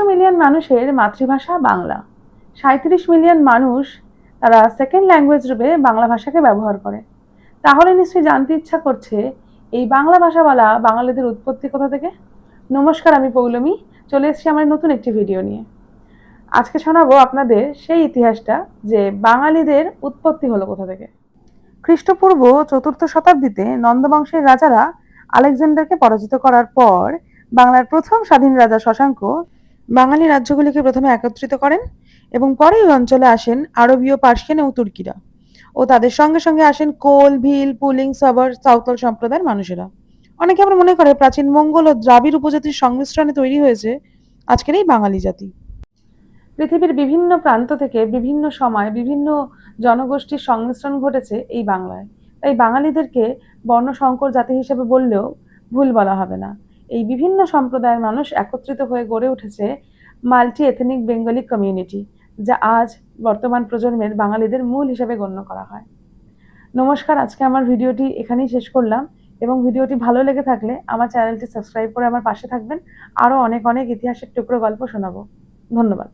Million মানুষের মাতৃভাষা Bangla. ৩৭ million মানুষ তারা সেকেন্ড ল্যাঙ্গুয়েজ রূপে বাংলা ভাষাকে ব্যবহার করে। তাহলে নিশ্চয়ই জানতে ইচ্ছা করছে এই বাংলা ভাষা বলা বাঙালিদের উৎপত্তি কোথা থেকে। নমস্কার, আমি পৌলমী, চলে এসেছি আমার নতুন একটি ভিডিও নিয়ে। আজকে শোনাবো আপনাদের সেই ইতিহাসটা যে বাঙালিদের উৎপত্তি হলো কোথা থেকে। খ্রিস্টপূর্ব ৪র্থ শতাব্দীতে নন্দবংশের রাজারা আলেকজান্ডারকে পরাজিত করার পর বাংলার প্রথম স্বাধীন রাজা শশাঙ্ক বাঙালি রাজ্যগুলিকে প্রথমে একত্রিত করেন এবং পরে এই অঞ্চলে আসেন আরবীয়, পার্সিয়ান এবং তুর্কিরা, ও তাদের সঙ্গে সঙ্গে আসেন কোল, ভিল, পুলিং, সবর, সাঁওতাল সম্প্রদায়ের মানুষেরা। অনেকে আমরা মনে করে প্রাচীন মঙ্গল ও দ্রাবিড় উপজাতির সংমিশ্রণে তৈরি হয়েছে আজকের এই বাঙালি জাতি। পৃথিবীর বিভিন্ন প্রান্ত থেকে বিভিন্ন সময় বিভিন্ন জনগোষ্ঠীর সংমিশ্রণ ঘটেছে এই বাংলায়। তাই বাঙালিদেরকে বর্ণসংকর জাতি হিসেবে বললেও ভুল বলা হবে না। এই বিভিন্ন সম্প্রদায়ের মানুষ একত্রিত হয়ে গড়ে উঠেছে মাল্টি এথনিক বেঙ্গলি কমিউনিটি, যা আজ বর্তমান প্রজন্মের বাঙালিদের মূল হিসেবে গণ্য করা হয়। নমস্কার, আজকে আমার ভিডিওটি এখানেই শেষ করলাম এবং ভিডিওটি ভালো লেগে থাকলে আমার চ্যানেলটি সাবস্ক্রাইব করে আমার পাশে থাকবেন। আরও অনেক অনেক ইতিহাসের টুকরো গল্প শোনাবো। ধন্যবাদ।